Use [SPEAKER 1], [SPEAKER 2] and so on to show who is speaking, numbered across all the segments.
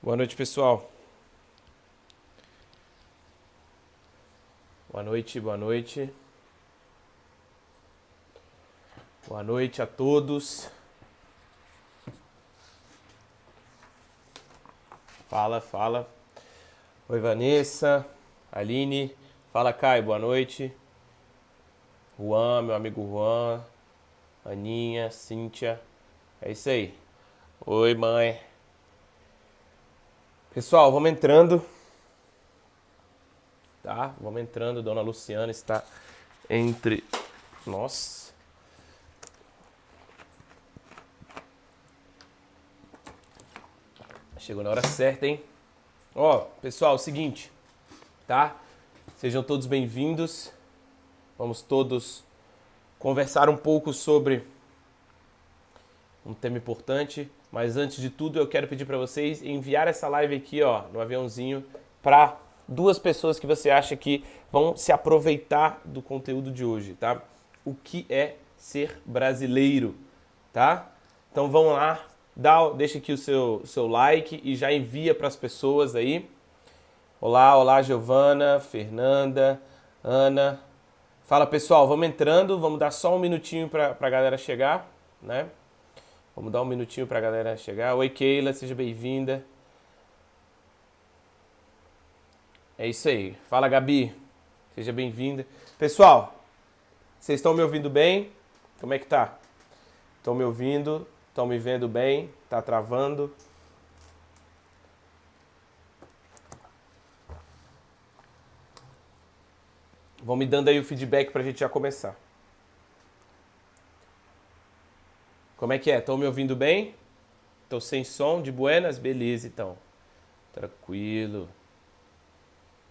[SPEAKER 1] Boa noite, pessoal. Boa noite, boa noite. Boa noite a todos. Fala, fala. Oi, Vanessa, Aline. Fala, Caio, boa noite. Juan, meu amigo Juan. Aninha, Cíntia. É isso aí. Oi, mãe. Pessoal, vamos entrando. Tá? Vamos entrando. Dona Luciana está entre nós. Chegou na hora certa, hein? Ó, pessoal, é o seguinte, tá? Sejam todos bem-vindos. Vamos todos conversar um pouco sobre um tema importante, mas antes de tudo eu quero pedir para vocês enviar essa live aqui, ó, no aviãozinho para duas pessoas que você acha que vão se aproveitar do conteúdo de hoje, tá? O que é ser brasileiro, tá? Então vamos lá, deixa aqui o seu like e já envia para as pessoas aí. Olá, olá, Giovana, Fernanda, Ana. Fala, pessoal, vamos entrando, vamos dar só um minutinho para a galera chegar, né? Vamos dar um minutinho para a galera chegar. Oi, Keila, seja bem-vinda. É isso aí. Fala, Gabi, seja bem-vinda. Pessoal, vocês estão me ouvindo bem? Como é que tá? Estão me ouvindo? Estão me vendo bem? Tá travando? Vão me dando aí o feedback pra gente já começar. Como é que é? Estão me ouvindo bem? Tô sem som, de buenas? Beleza, então. Tranquilo.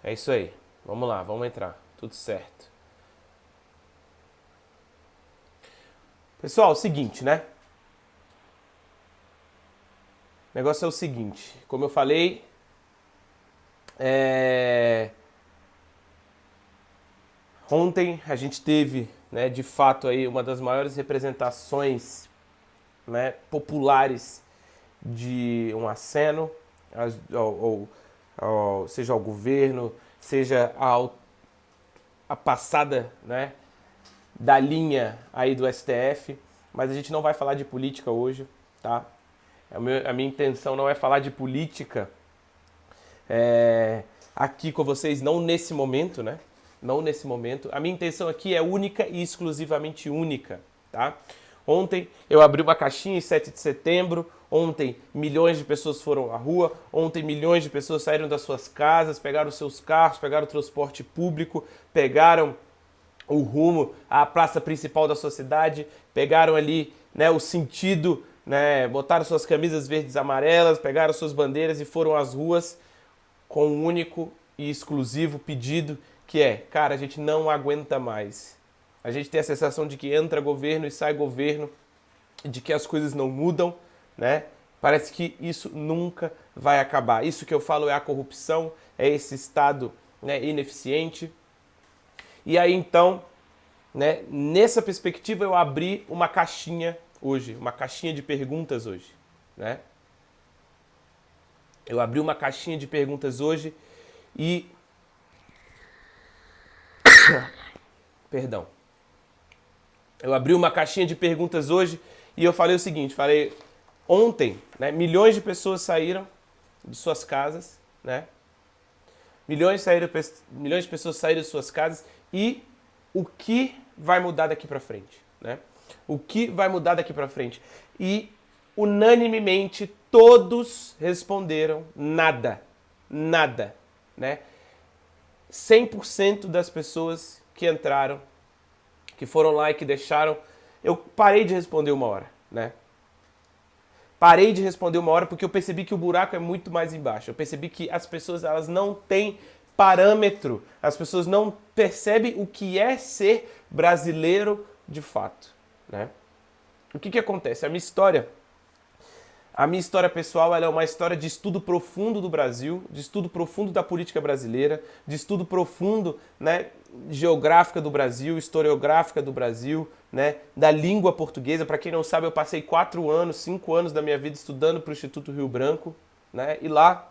[SPEAKER 1] É isso aí. Vamos lá, vamos entrar. Tudo certo. Pessoal, é o seguinte, né? O negócio é o seguinte. Como eu falei, ontem a gente teve, né, de fato aí uma das maiores representações, né, populares de um aceno, seja ao governo, seja a passada, né, da linha aí do STF, mas a gente não vai falar de política hoje, tá? A minha intenção não é falar de política aqui com vocês, não nesse momento, né? Não nesse momento. A minha intenção aqui é única e exclusivamente única, tá? Ontem eu abri uma caixinha em 7 de setembro, ontem milhões de pessoas foram à rua, ontem milhões de pessoas saíram das suas casas, pegaram seus carros, pegaram o transporte público, pegaram o rumo à praça principal da sua cidade, pegaram ali, né, o sentido, né, botaram suas camisas verdes e amarelas, pegaram suas bandeiras e foram às ruas com um único e exclusivo pedido que é, cara, a gente não aguenta mais. A gente tem a sensação de que entra governo e sai governo, de que as coisas não mudam, né? Parece que isso nunca vai acabar. Isso que eu falo é a corrupção, é esse Estado, né, ineficiente. E aí então, né, nessa perspectiva eu abri uma caixinha hoje, uma caixinha de perguntas hoje, né? Eu abri uma caixinha de perguntas hoje e... Perdão. Eu abri uma caixinha de perguntas hoje e eu falei o seguinte, falei, ontem, né, milhões de pessoas saíram de suas casas, né? Milhões de pessoas saíram de suas casas e o que vai mudar daqui pra frente, né? O que vai mudar daqui pra frente? E unanimemente todos responderam nada, nada, né? 100% das pessoas que entraram, que foram lá e que deixaram, eu parei de responder uma hora, né? Parei de responder uma hora porque eu percebi que o buraco é muito mais embaixo. Eu percebi que as pessoas elas não têm parâmetro, as pessoas não percebem o que é ser brasileiro de fato, né? O que acontece? A minha história pessoal ela é uma história de estudo profundo do Brasil, de estudo profundo da política brasileira, de estudo profundo, né, geográfica do Brasil, historiográfica do Brasil, né, da língua portuguesa. Para quem não sabe, eu passei 4 anos, 5 anos da minha vida estudando para o Instituto Rio Branco, né? E lá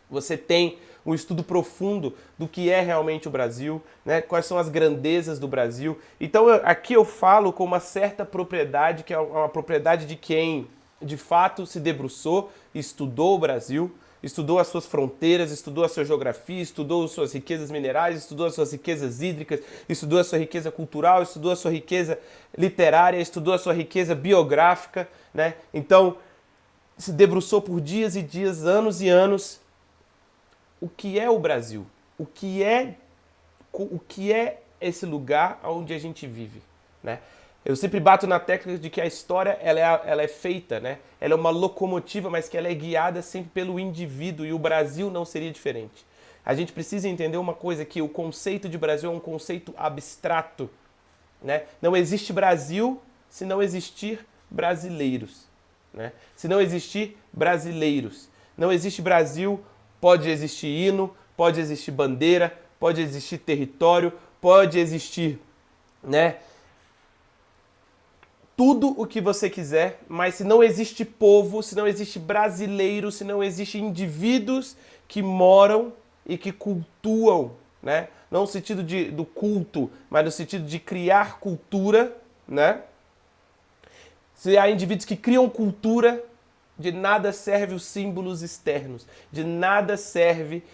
[SPEAKER 1] você tem um estudo profundo do que é realmente o Brasil, né? Quais são as grandezas do Brasil. Então aqui eu falo com uma certa propriedade, que é uma propriedade de quem de fato se debruçou, estudou o Brasil, estudou as suas fronteiras, estudou a sua geografia, estudou as suas riquezas minerais, estudou as suas riquezas hídricas, estudou a sua riqueza cultural, estudou a sua riqueza literária, estudou a sua riqueza biográfica, né? Então, se debruçou por dias e dias, anos e anos. O que é o Brasil? O que é esse lugar onde a gente vive, né? Eu sempre bato na tecla de que a história ela é feita, né? Ela é uma locomotiva, mas que ela é guiada sempre pelo indivíduo, e o Brasil não seria diferente. A gente precisa entender uma coisa, que o conceito de Brasil é um conceito abstrato, né? Não existe Brasil se não existir brasileiros, né? Se não existir brasileiros. Não existe Brasil, pode existir hino, pode existir bandeira, pode existir território, pode existir, né, tudo o que você quiser, mas se não existe povo, se não existe brasileiro, se não existe indivíduos que moram e que cultuam, né? Não no sentido do culto, mas no sentido de criar cultura, né? Se há indivíduos que criam cultura, de nada serve os símbolos externos, de nada serve,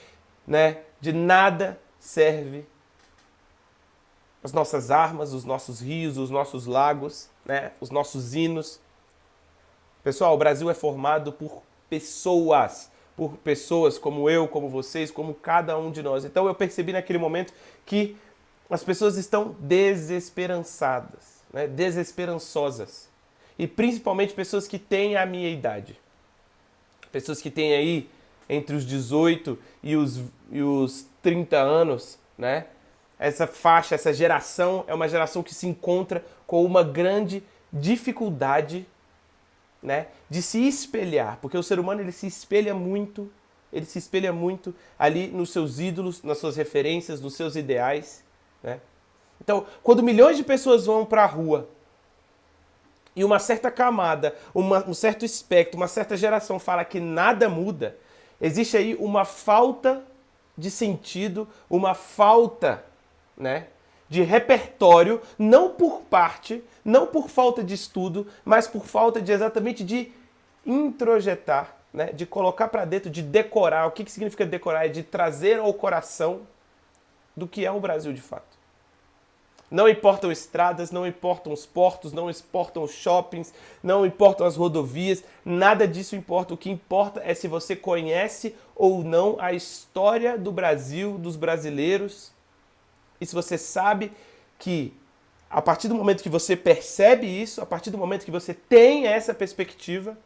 [SPEAKER 1] né? De nada serve as nossas armas, os nossos rios, os nossos lagos, né? Os nossos hinos. Pessoal, o Brasil é formado por pessoas como eu, como vocês, como cada um de nós. Então eu percebi naquele momento que as pessoas estão desesperançadas, né? Desesperançosas. E principalmente pessoas que têm a minha idade. Pessoas que têm aí entre os 18 e os 30 anos, né? Essa faixa, essa geração é uma geração que se encontra com uma grande dificuldade, né, de se espelhar, porque o ser humano ele se espelha muito ali nos seus ídolos, nas suas referências, nos seus ideais, né? Então, quando milhões de pessoas vão para a rua e uma certa camada, um certo espectro, uma certa geração fala que nada muda, existe aí uma falta de sentido, uma falta, né, de repertório, não por falta de estudo, mas por falta de exatamente de introjetar, né, de colocar para dentro, de decorar. O que significa decorar? É de trazer ao coração do que é o Brasil de fato. Não importam estradas, não importam os portos, não importam os shoppings, não importam as rodovias, nada disso importa. O que importa é se você conhece ou não a história do Brasil, dos brasileiros, e se você sabe que a partir do momento que você percebe isso, a partir do momento que você tem essa perspectiva,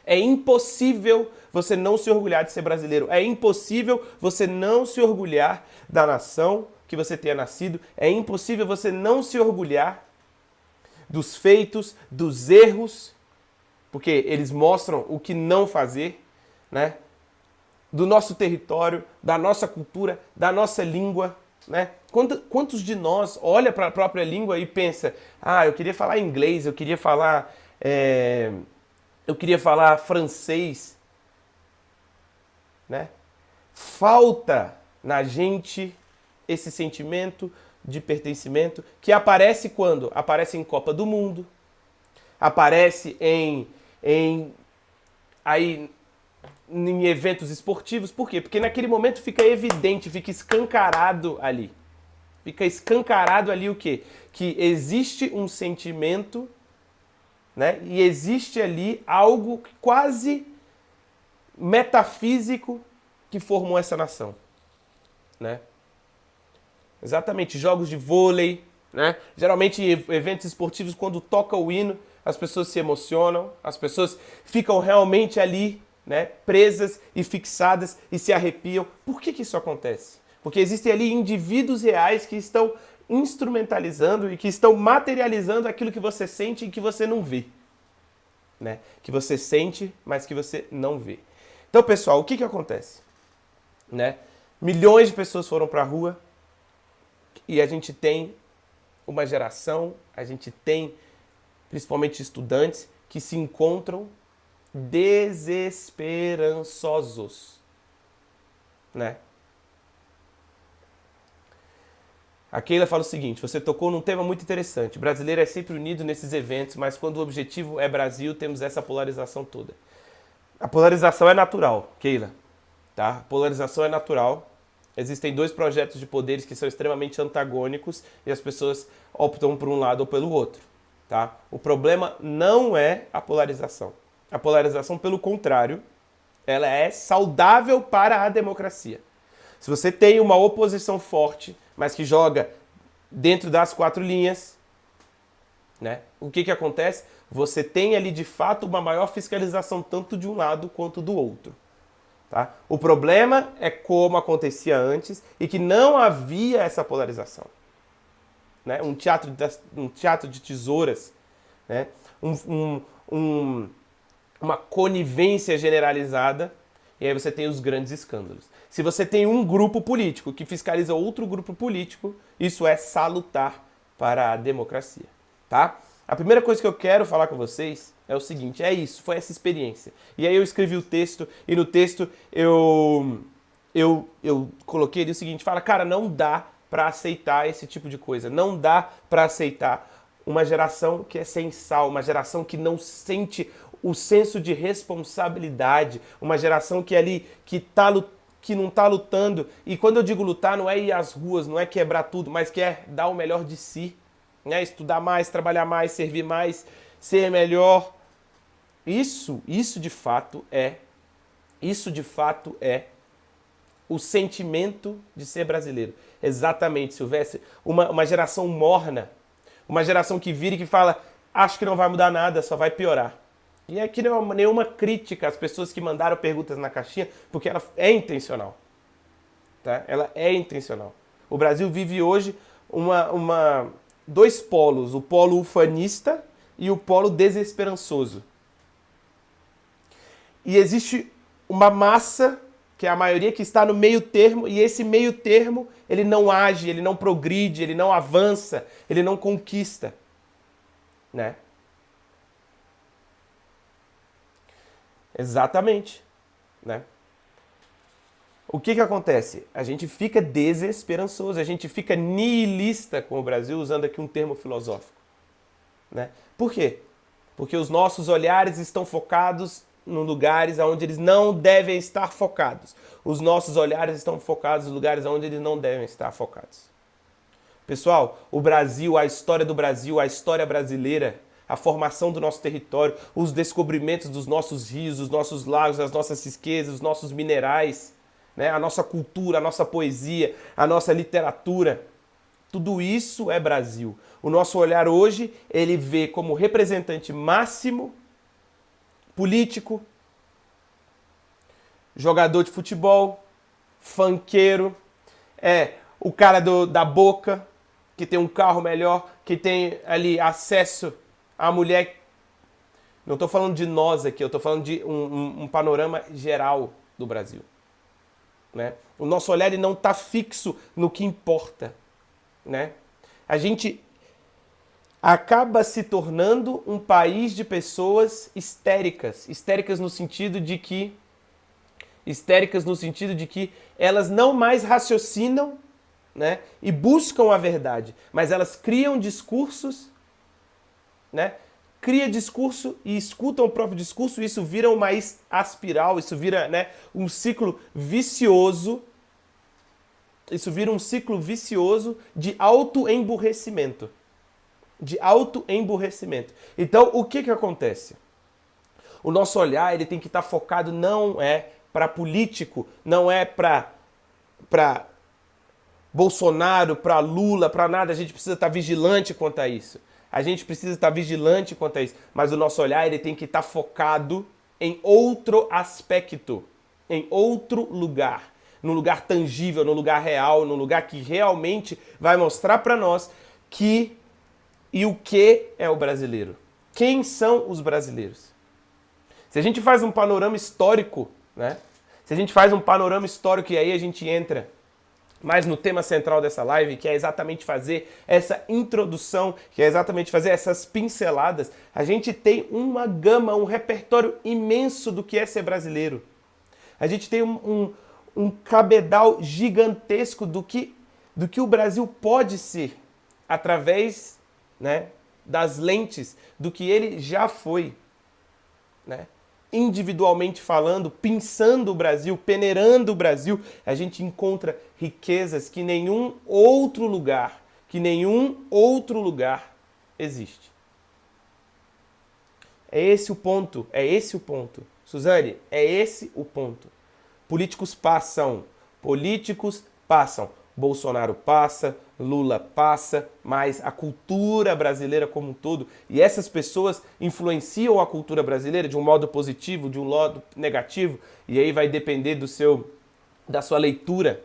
[SPEAKER 1] é impossível você não se orgulhar de ser brasileiro. É impossível você não se orgulhar da nação que você tenha nascido. É impossível você não se orgulhar dos feitos, dos erros, porque eles mostram o que não fazer, né? Do nosso território, da nossa cultura, da nossa língua, né? Quantos de nós olha para a própria língua e pensa, eu queria falar inglês, eu queria falar francês, né? Falta na gente esse sentimento de pertencimento que aparece quando? Aparece em Copa do Mundo, aparece em eventos esportivos. Por quê? Porque naquele momento fica evidente, fica escancarado ali. Fica escancarado ali o quê? Que existe um sentimento, né? E existe ali algo quase metafísico que formou essa nação, né? Exatamente, jogos de vôlei, né? Geralmente eventos esportivos, quando toca o hino, as pessoas se emocionam, as pessoas ficam realmente ali, né, presas e fixadas e se arrepiam. Por que isso acontece? Porque existem ali indivíduos reais que estão instrumentalizando e que estão materializando aquilo que você sente e que você não vê, né? Que você sente, mas que você não vê. Então, pessoal, o que acontece? Né? Milhões de pessoas foram para a rua e a gente tem uma geração, a gente tem principalmente estudantes que se encontram desesperançosos, né? A Keila fala o seguinte: você tocou num tema muito interessante. O brasileiro é sempre unido nesses eventos, mas quando o objetivo é Brasil, temos essa polarização toda. A polarização é natural, Keila. Tá? A polarização é natural. Existem dois projetos de poderes que são extremamente antagônicos e as pessoas optam por um lado ou pelo outro. Tá? O problema não é a polarização. A polarização, pelo contrário, ela é saudável para a democracia. Se você tem uma oposição forte, mas que joga dentro das quatro linhas, né? O que acontece? Você tem ali de fato uma maior fiscalização tanto de um lado quanto do outro. Tá? O problema é como acontecia antes e que não havia essa polarização. Né? Um teatro de tesouras, né? Uma conivência generalizada, e aí você tem os grandes escândalos. Se você tem um grupo político que fiscaliza outro grupo político, isso é salutar para a democracia. Tá? A primeira coisa que eu quero falar com vocês é o seguinte, é isso, foi essa experiência. E aí eu escrevi o texto, e no texto eu coloquei ali o seguinte, fala, cara, não dá para aceitar esse tipo de coisa, não dá para aceitar uma geração que é sem sal, uma geração que não sente o senso de responsabilidade, uma geração que ali, que não tá lutando, e quando eu digo lutar, não é ir às ruas, não é quebrar tudo, mas que é dar o melhor de si, né? Estudar mais, trabalhar mais, servir mais, ser melhor. Isso de fato é o sentimento de ser brasileiro. Exatamente, se houvesse uma geração morna, uma geração que vira e que fala, acho que não vai mudar nada, só vai piorar. E aqui não é nenhuma crítica às pessoas que mandaram perguntas na caixinha, porque ela é intencional. Tá? Ela é intencional. O Brasil vive hoje dois polos, o polo ufanista e o polo desesperançoso. E existe uma massa, que é a maioria, que está no meio termo, e esse meio termo, ele não age, ele não progride, ele não avança, ele não conquista. Né? Exatamente. Né? O que acontece? A gente fica desesperançoso, a gente fica nihilista com o Brasil, usando aqui um termo filosófico. Né? Por quê? Porque os nossos olhares estão focados em lugares onde eles não devem estar focados. Os nossos olhares estão focados em lugares onde eles não devem estar focados. Pessoal, o Brasil, a história do Brasil, a história brasileira, a formação do nosso território, os descobrimentos dos nossos rios, dos nossos lagos, das nossas riquezas, dos nossos minerais, né? A nossa cultura, a nossa poesia, a nossa literatura, tudo isso é Brasil. O nosso olhar hoje, ele vê como representante máximo político, jogador de futebol, funkeiro, o cara da boca, que tem um carro melhor, que tem ali acesso à mulher. Não estou falando de nós aqui, eu estou falando de um panorama geral do Brasil. Né? O nosso olhar ele não está fixo no que importa. Né? A gente acaba se tornando um país de pessoas histéricas. Histéricas no sentido de que elas não mais raciocinam, né, e buscam a verdade, mas elas criam discursos, né? Cria discurso e escutam o próprio discurso, e isso vira uma espiral, isso vira, né, um ciclo vicioso. Isso vira um ciclo vicioso de autoemburrecimento. De autoemburrecimento. Então, o que acontece? O nosso olhar ele tem que estar focado, não é para político, não é para Bolsonaro, para Lula, para nada. A gente precisa estar vigilante quanto a isso. A gente precisa estar vigilante quanto a isso. Mas o nosso olhar ele tem que estar focado em outro aspecto, em outro lugar. No lugar tangível, no lugar real, no lugar que realmente vai mostrar para nós que e o que é o brasileiro. Quem são os brasileiros? Se a gente faz um panorama histórico, né? Se a gente faz um panorama histórico e aí a gente entra mais no tema central dessa live, que é exatamente fazer essa introdução, que é exatamente fazer essas pinceladas, a gente tem uma gama, um repertório imenso do que é ser brasileiro. A gente tem um cabedal gigantesco do que o Brasil pode ser, através, né, das lentes do que ele já foi, né? Individualmente falando, pensando o Brasil, peneirando o Brasil, a gente encontra riquezas que nenhum outro lugar existe. É esse o ponto, é esse o ponto. Suzane, é esse o ponto. Políticos passam. Bolsonaro passa, Lula passa, mas a cultura brasileira como um todo, e essas pessoas influenciam a cultura brasileira de um modo positivo, de um modo negativo, e aí vai depender da sua leitura,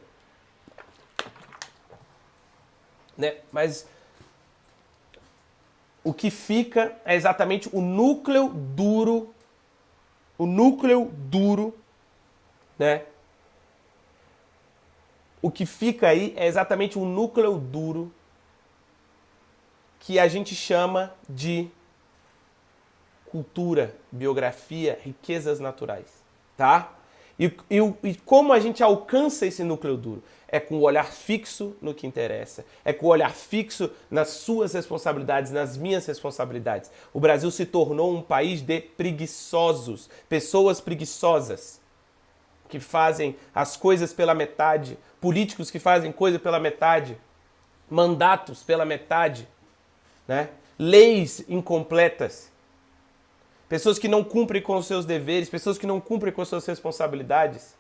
[SPEAKER 1] né? Mas o que fica é exatamente o núcleo duro, né? O que fica aí é exatamente um núcleo duro que a gente chama de cultura, biografia, riquezas naturais, tá? E como a gente alcança esse núcleo duro? É com o olhar fixo no que interessa. É com o olhar fixo nas suas responsabilidades, nas minhas responsabilidades. O Brasil se tornou um país de preguiçosos, pessoas preguiçosas, que fazem as coisas pela metade, políticos que fazem coisa pela metade, mandatos pela metade, né? Leis incompletas, pessoas que não cumprem com os seus deveres, pessoas que não cumprem com as suas responsabilidades.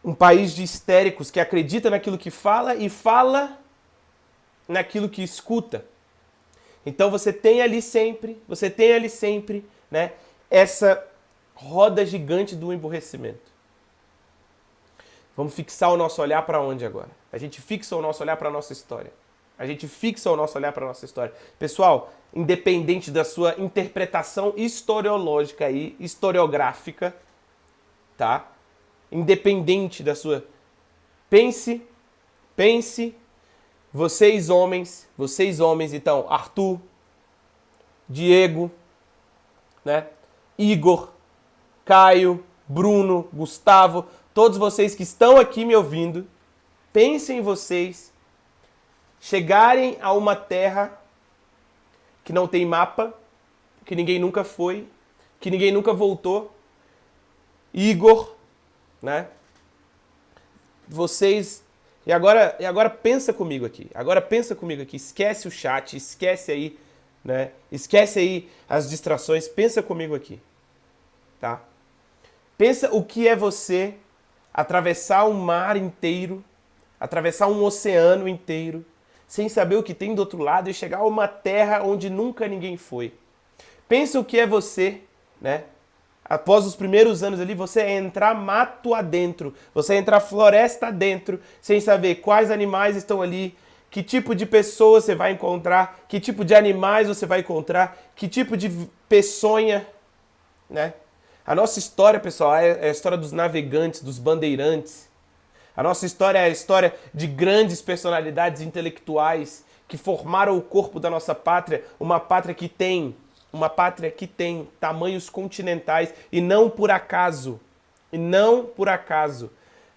[SPEAKER 1] Um país de histéricos que acredita naquilo que fala e fala naquilo que escuta. Então você tem ali sempre, né, essa roda gigante do emburrecimento. Vamos fixar o nosso olhar para onde agora? A gente fixa o nosso olhar para a nossa história. Pessoal, independente da sua interpretação historiológica e historiográfica, tá? Independente da sua... Pense, vocês homens, então, Arthur, Diego, né? Igor, Caio, Bruno, Gustavo, todos vocês que estão aqui me ouvindo, pensem em vocês chegarem a uma terra que não tem mapa, que ninguém nunca foi, que ninguém nunca voltou. Igor, né? Vocês... E agora pensa comigo aqui. Esquece o chat, esquece aí, né? Esquece aí as distrações, pensa comigo aqui, tá? Pensa o que é você atravessar um mar inteiro, atravessar um oceano inteiro, sem saber o que tem do outro lado e chegar a uma terra onde nunca ninguém foi. Pensa o que é você, né? Após os primeiros anos ali, você entrar mato adentro, você entrar floresta adentro, sem saber quais animais estão ali, que tipo de pessoas você vai encontrar, que tipo de animais você vai encontrar, que tipo de peçonha, né? A nossa história, pessoal, é a história dos navegantes, dos bandeirantes. A nossa história é a história de grandes personalidades intelectuais que formaram o corpo da nossa pátria, uma pátria que tem tamanhos continentais e não por acaso.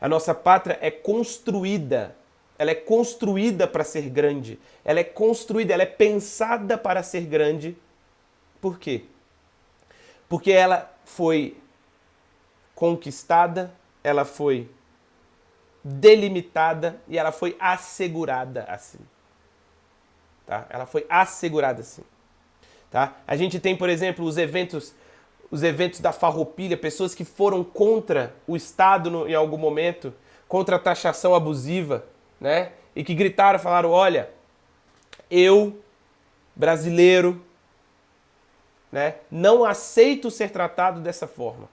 [SPEAKER 1] A nossa pátria é construída. Ela é construída para ser grande. Ela é pensada para ser grande. Por quê? Porque ela foi conquistada, ela foi delimitada e ela foi assegurada assim. Tá? Ela foi assegurada assim. Tá? A gente tem, por exemplo, os eventos da Farroupilha, pessoas que foram contra o Estado em algum momento, contra a taxação abusiva, né? E que gritaram, falaram, olha, eu, brasileiro, né, não aceito ser tratado dessa forma.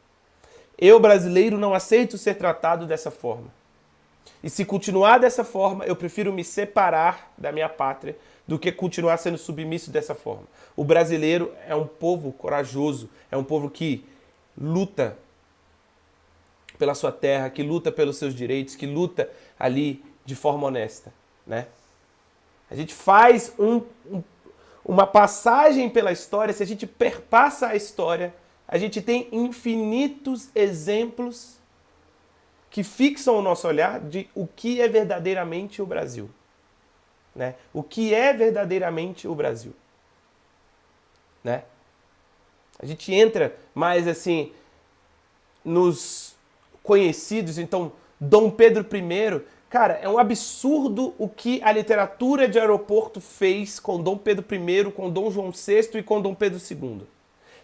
[SPEAKER 1] Eu, brasileiro, não aceito ser tratado dessa forma. E se continuar dessa forma, eu prefiro me separar da minha pátria do que continuar sendo submisso dessa forma. O brasileiro é um povo corajoso, é um povo que luta pela sua terra, que luta pelos seus direitos, que luta ali de forma honesta, né? A gente faz uma passagem pela história, se a gente perpassa a história, a gente tem infinitos exemplos que fixam o nosso olhar de o que é verdadeiramente o Brasil, né? O que é verdadeiramente o Brasil, né? A gente entra mais assim nos conhecidos, então Dom Pedro I, cara, é um absurdo o que a literatura de aeroporto fez com Dom Pedro I, com Dom João VI e com Dom Pedro II.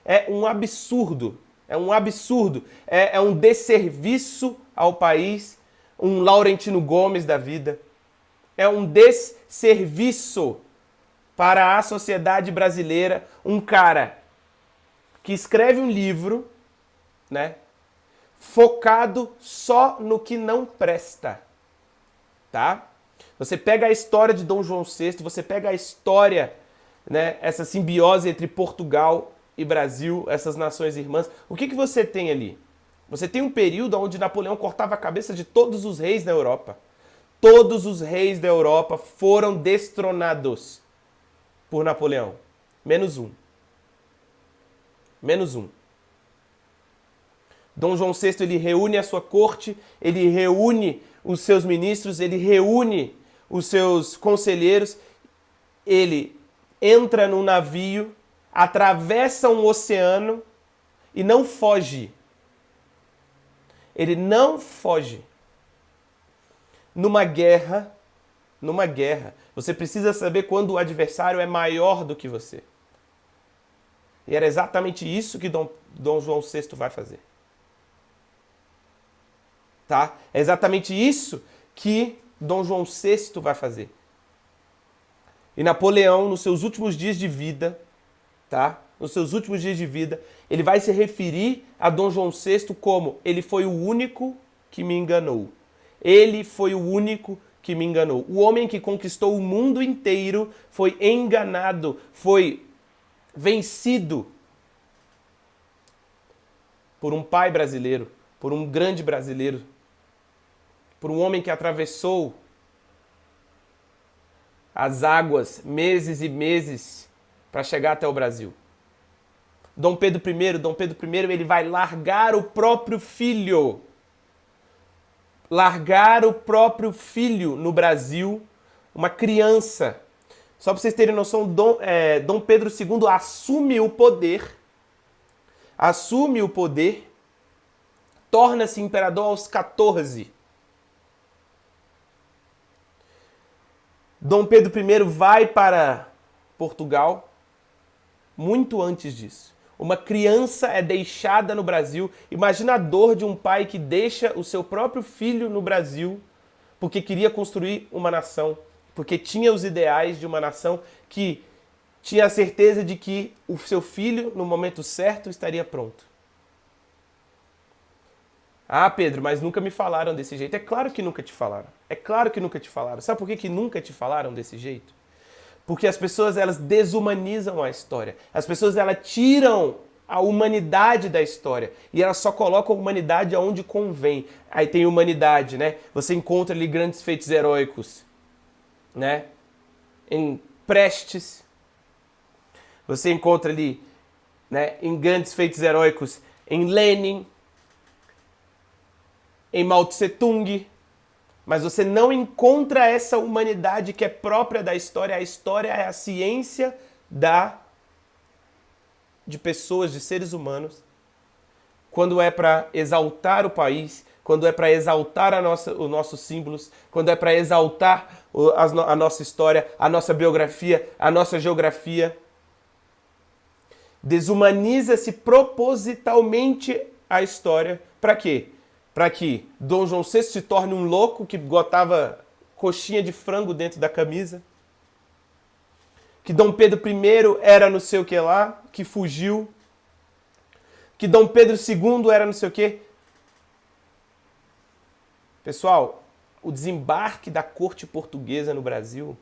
[SPEAKER 1] É um absurdo, é um desserviço ao país, um Laurentino Gomes da vida, é um desserviço para a sociedade brasileira, um cara que escreve um livro, né, focado só no que não presta, tá? Você pega a história de Dom João VI, você pega a história, né, essa simbiose entre Portugal e Brasil, essas nações irmãs. O que você tem ali? Você tem um período onde Napoleão cortava a cabeça de todos os reis da Europa. Todos os reis da Europa foram destronados por Napoleão. Menos um. Menos um. Dom João VI, ele reúne a sua corte, ele reúne os seus ministros, ele reúne os seus conselheiros, ele entra num navio, atravessa um oceano e não foge. Ele não foge. Numa guerra, você precisa saber quando o adversário é maior do que você. E era exatamente isso que Dom João VI vai fazer. Tá? É exatamente isso que Dom João VI vai fazer. E Napoleão, nos seus últimos dias de vida, tá? Nos seus últimos dias de vida, ele vai se referir a Dom João VI como: ele foi o único que me enganou. Ele foi o único que me enganou. O homem que conquistou o mundo inteiro foi enganado, foi vencido por um pai brasileiro, por um grande brasileiro, por um homem que atravessou as águas meses e meses para chegar até o Brasil. Dom Pedro I, ele vai largar o próprio filho. Largar o próprio filho no Brasil, uma criança. Só para vocês terem noção, Dom Pedro II assume o poder, torna-se imperador aos 14. Dom Pedro I vai para Portugal muito antes disso. Uma criança é deixada no Brasil. Imagina a dor de um pai que deixa o seu próprio filho no Brasil porque queria construir uma nação, porque tinha os ideais de uma nação, que tinha a certeza de que o seu filho, no momento certo, estaria pronto. Ah, Pedro, mas nunca me falaram desse jeito. É claro que nunca te falaram. É claro que nunca te falaram. Sabe por que nunca te falaram desse jeito? Porque as pessoas, elas desumanizam a história. As pessoas, elas tiram a humanidade da história. E elas só colocam a humanidade aonde convém. Aí tem humanidade, né? Você encontra ali grandes feitos heróicos, né? Em Prestes. Você encontra ali, né, em grandes feitos heróicos em Lenin, em Mao Tse Tung, mas você não encontra essa humanidade que é própria da história. A história é a ciência de pessoas, de seres humanos, quando é para exaltar o país, quando é para exaltar os nossos símbolos, quando é para exaltar a nossa história, a nossa biografia, a nossa geografia. Desumaniza-se propositalmente a história. Para quê? Para que Dom João VI se torne um louco que botava coxinha de frango dentro da camisa. Que Dom Pedro I era não sei o que lá, que fugiu. Que Dom Pedro II era não sei o que. Pessoal, o desembarque da corte portuguesa no Brasil,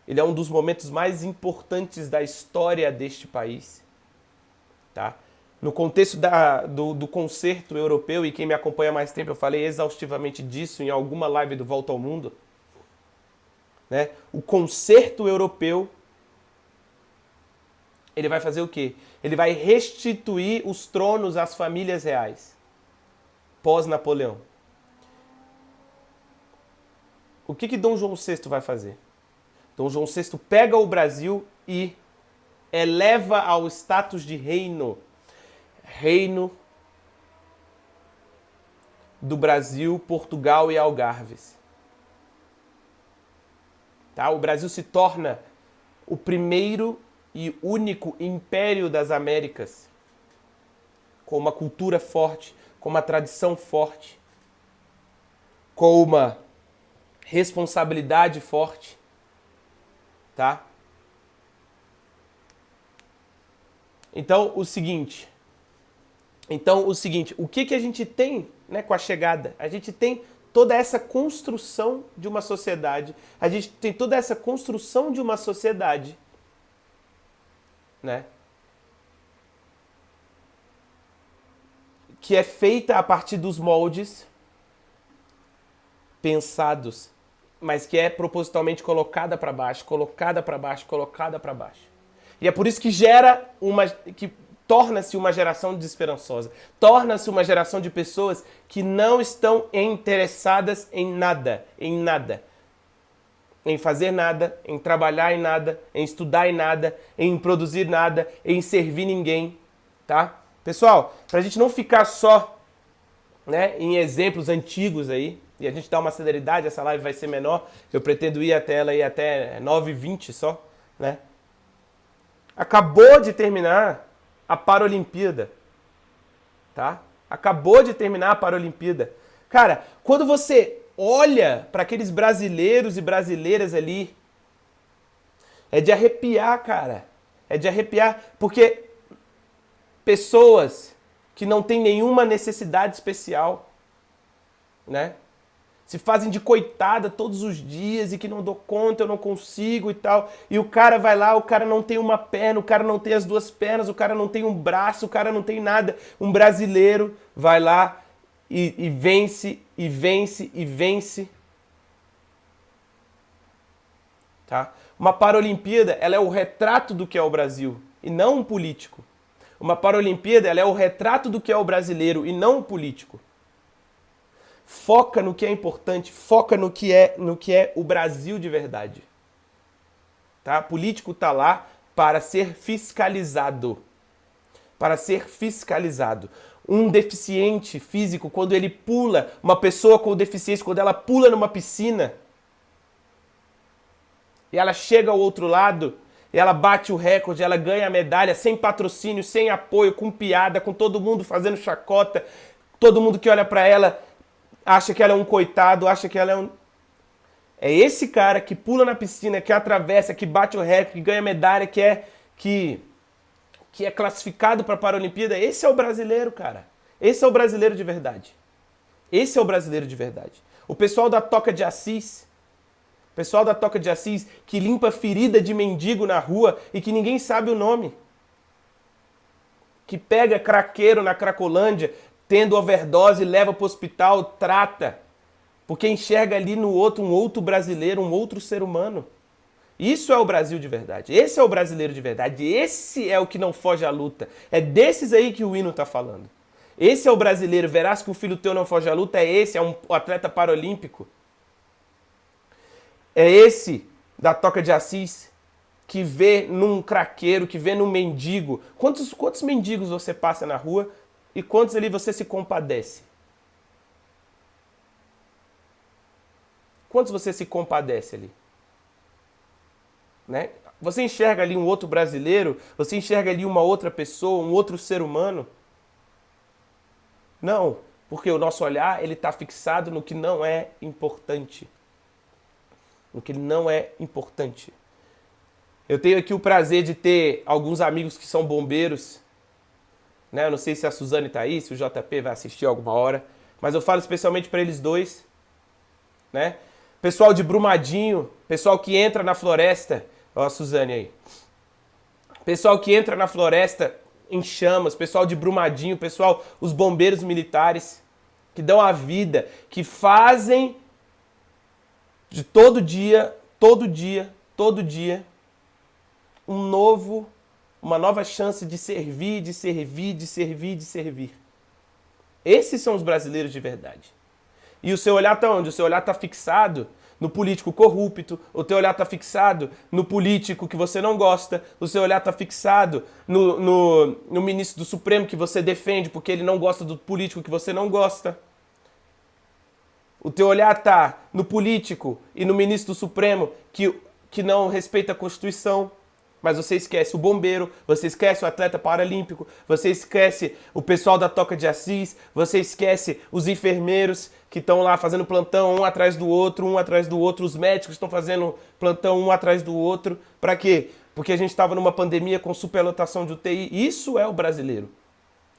[SPEAKER 1] ele é um dos momentos mais importantes da história deste país. Tá? No contexto do concerto europeu, e quem me acompanha há mais tempo, eu falei exaustivamente disso em alguma live do Volta ao Mundo, né? O concerto europeu, ele vai fazer o quê? Ele vai restituir os tronos às famílias reais, pós-Napoleão. O que Dom João VI vai fazer? Dom João VI pega o Brasil e eleva ao status de reino. Reino do Brasil, Portugal e Algarves. Tá? O Brasil se torna o primeiro e único império das Américas, com uma cultura forte, com uma tradição forte, com uma responsabilidade forte, tá? Então, o seguinte, o que a gente tem, né, com a chegada? A gente tem toda essa construção de uma sociedade, né, que é feita a partir dos moldes pensados, mas que é propositalmente colocada para baixo. E é por isso que torna-se uma geração desesperançosa. Torna-se uma geração de pessoas que não estão interessadas em nada. Em fazer nada, em trabalhar em nada, em estudar em nada, em produzir nada, em servir ninguém, tá? Pessoal, pra gente não ficar só, né, em exemplos antigos aí, e a gente dá uma celeridade, essa live vai ser menor, eu pretendo ir até ela aí até 9h20 só, né? Acabou de terminar a Paralimpíada, tá? Acabou de terminar a Paralimpíada. Cara, quando você olha para aqueles brasileiros e brasileiras ali, é de arrepiar, cara. É de arrepiar, porque pessoas que não têm nenhuma necessidade especial, né? Se fazem de coitada todos os dias e que não dou conta, eu não consigo e tal. E o cara vai lá, o cara não tem uma perna, o cara não tem as duas pernas, o cara não tem um braço, o cara não tem nada. Um brasileiro vai lá e vence, e vence, e vence. Tá? Uma Paralimpíada, ela é o retrato do que é o Brasil, e não um político. Uma Paralimpíada, ela é o retrato do que é o brasileiro, e não um político. Foca no que é importante, foca no que é o Brasil de verdade. Tá? Político tá lá para ser fiscalizado. Para ser fiscalizado. Um deficiente físico, quando ele pula, uma pessoa com deficiência, quando ela pula numa piscina, e ela chega ao outro lado, e ela bate o recorde, ela ganha a medalha sem patrocínio, sem apoio, com piada, com todo mundo fazendo chacota, todo mundo que olha para ela acha que ela é um coitado, acha que ela é um... É esse cara que pula na piscina, que atravessa, que bate o recorde, que ganha medalha, que é classificado para a Paralimpíada. Esse é o brasileiro, cara. Esse é o brasileiro de verdade. Esse é o brasileiro de verdade. O pessoal da Toca de Assis, que limpa ferida de mendigo na rua e que ninguém sabe o nome. Que pega craqueiro na Cracolândia, tendo overdose, leva para o hospital, trata. Porque enxerga ali no outro um outro brasileiro, um outro ser humano. Isso é o Brasil de verdade. Esse é o brasileiro de verdade. Esse é o que não foge à luta. É desses aí que o hino está falando. Esse é o brasileiro. Verás que o filho teu não foge à luta. É esse, é um atleta paralímpico. É esse da Toca de Assis que vê num craqueiro, que vê num mendigo. Quantos mendigos você passa na rua e quantos ali você se compadece? Quantos você se compadece ali? Né? Você enxerga ali um outro brasileiro? Você enxerga ali uma outra pessoa, um outro ser humano? Não, porque o nosso olhar ele está fixado no que não é importante. No que não é importante. Eu tenho aqui o prazer de ter alguns amigos que são bombeiros. Né? Eu não sei se a Suzane está aí, se o JP vai assistir alguma hora. Mas eu falo especialmente para eles dois. Né? Pessoal de Brumadinho, pessoal que entra na floresta. Ó a Suzane aí. Pessoal que entra na floresta em chamas, pessoal de Brumadinho, pessoal, os bombeiros militares, que dão a vida, que fazem de todo dia, uma nova chance de servir, de servir, de servir, de servir. Esses são os brasileiros de verdade. E o seu olhar está onde? O seu olhar está fixado no político corrupto, o teu olhar está fixado no político que você não gosta, o seu olhar está fixado no ministro do Supremo que você defende porque ele não gosta do político que você não gosta. O teu olhar está no político e no ministro do Supremo que não respeita a Constituição. Mas você esquece o bombeiro, você esquece o atleta paralímpico, você esquece o pessoal da Toca de Assis, você esquece os enfermeiros que estão lá fazendo plantão um atrás do outro, os médicos estão fazendo plantão um atrás do outro. Para quê? Porque a gente estava numa pandemia com superlotação de UTI. Isso é o brasileiro.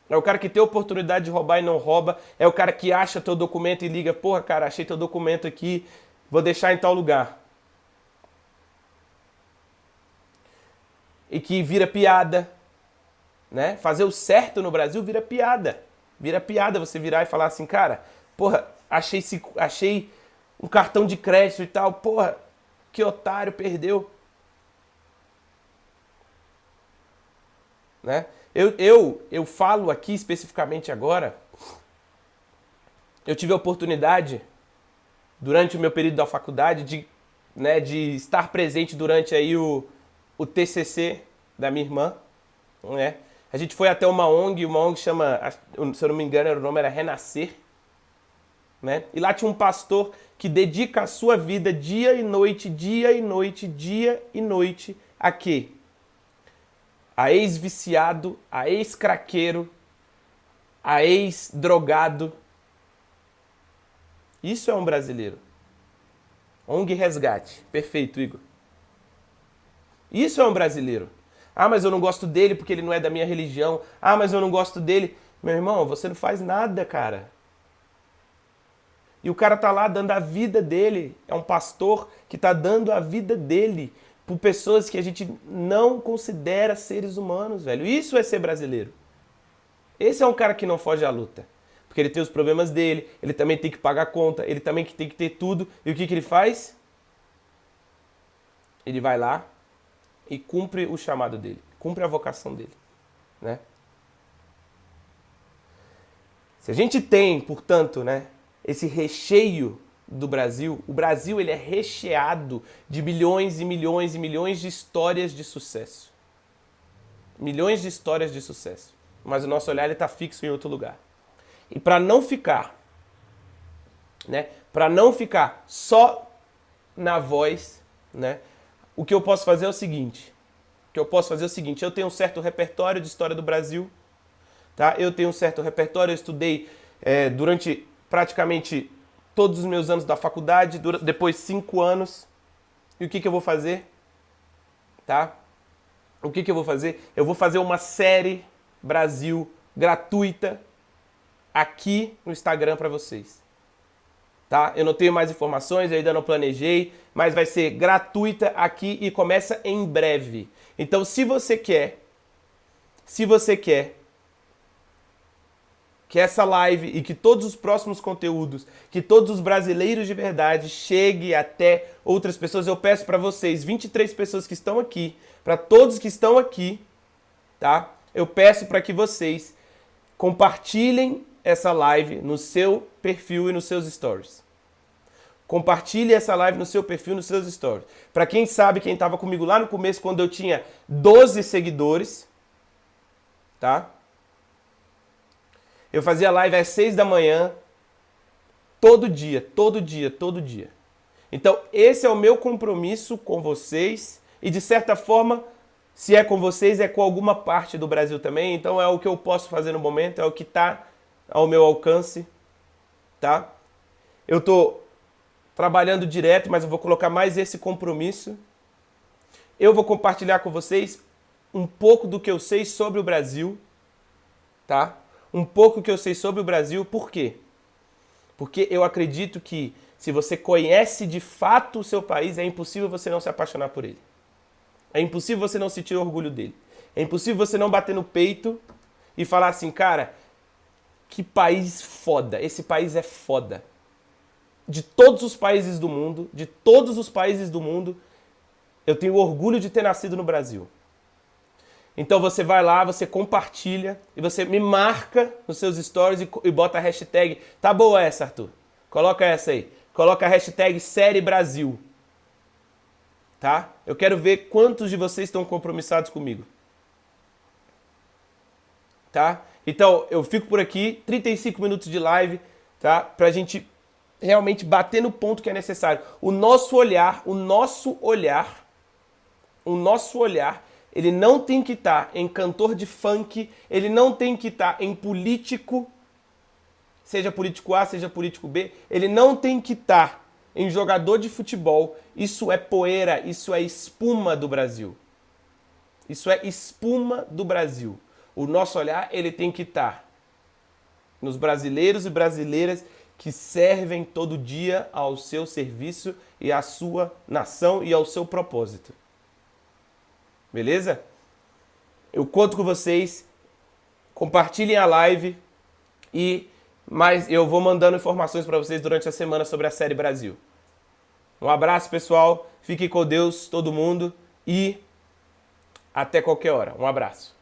[SPEAKER 1] É o cara que tem a oportunidade de roubar e não rouba, é o cara que acha teu documento e liga, porra, cara, achei teu documento aqui, vou deixar em tal lugar. E que vira piada, né? Fazer o certo no Brasil vira piada. Vira piada você virar e falar assim, cara, porra, achei um cartão de crédito e tal, porra, que otário, perdeu. Né? Eu falo aqui especificamente agora, eu tive a oportunidade, durante o meu período da faculdade, de estar presente durante aí o TCC da minha irmã, né? A gente foi até uma ONG chama, se eu não me engano, o nome era Renascer, né? E lá tinha um pastor que dedica a sua vida dia e noite a quê? A ex-viciado, a ex-craqueiro, a ex-drogado. Isso é um brasileiro. ONG Resgate. Perfeito, Igor. Isso é um brasileiro. Ah, mas eu não gosto dele porque ele não é da minha religião. Ah, mas eu não gosto dele. Meu irmão, você não faz nada, cara. E o cara tá lá dando a vida dele. É um pastor que tá dando a vida dele por pessoas que a gente não considera seres humanos, velho. Isso é ser brasileiro. Esse é um cara que não foge à luta. Porque ele tem os problemas dele, ele também tem que pagar a conta, ele também tem que ter tudo. E o que ele faz? Ele vai lá e cumpre o chamado dele, cumpre a vocação dele, né? Se a gente tem, portanto, né, esse recheio do Brasil, o Brasil ele é recheado de milhões e milhões e milhões de histórias de sucesso. Milhões de histórias de sucesso. Mas o nosso olhar está fixo em outro lugar. E para não ficar, né, para não ficar só na voz, né, o que eu posso fazer é o seguinte. Eu tenho um certo repertório de história do Brasil, tá? Eu tenho um certo repertório, eu estudei durante praticamente todos os meus anos da faculdade, depois 5 anos. E o que eu vou fazer? Tá? O que eu vou fazer? Eu vou fazer uma série Brasil gratuita aqui no Instagram para vocês. Tá? Eu não tenho mais informações, eu ainda não planejei, mas vai ser gratuita aqui e começa em breve. Então, se você quer que essa live e que todos os próximos conteúdos, que todos os brasileiros de verdade chegue até outras pessoas, eu peço para vocês, 23 pessoas que estão aqui, para todos que estão aqui, tá? Eu peço para que vocês compartilhem essa live no seu perfil e nos seus stories. Compartilhe essa live no seu perfil, nos seus stories. Para quem sabe, quem estava comigo lá no começo, quando eu tinha 12 seguidores, tá? Eu fazia live às 6 da manhã, todo dia. Então, esse é o meu compromisso com vocês. E, de certa forma, se é com vocês, é com alguma parte do Brasil também. Então, é o que eu posso fazer no momento, é o que está ao meu alcance, tá? Eu estou trabalhando direto, mas eu vou colocar mais esse compromisso. Eu vou compartilhar com vocês um pouco do que eu sei sobre o Brasil, tá? Um pouco que eu sei sobre o Brasil, por quê? Porque eu acredito que se você conhece de fato o seu país, é impossível você não se apaixonar por ele. É impossível você não sentir orgulho dele. É impossível você não bater no peito e falar assim, cara, que país foda, esse país é foda. De todos os países do mundo, eu tenho orgulho de ter nascido no Brasil. Então você vai lá, você compartilha e você me marca nos seus stories e bota a hashtag. Tá boa essa, Arthur? Coloca essa aí. Coloca a hashtag Série Brasil. Tá? Eu quero ver quantos de vocês estão compromissados comigo. Tá? Então, eu fico por aqui, 35 minutos de live, tá? Pra gente realmente bater no ponto que é necessário. O nosso olhar, ele não tem que estar em cantor de funk, ele não tem que estar em político, seja político A, seja político B, ele não tem que estar em jogador de futebol. Isso é poeira, isso é espuma do Brasil. Isso é espuma do Brasil. O nosso olhar, ele tem que estar nos brasileiros e brasileiras que servem todo dia ao seu serviço e à sua nação e ao seu propósito. Beleza? Eu conto com vocês. Compartilhem a live mas eu vou mandando informações para vocês durante a semana sobre a Série Brasil. Um abraço, pessoal. Fiquem com Deus, todo mundo, e até qualquer hora. Um abraço.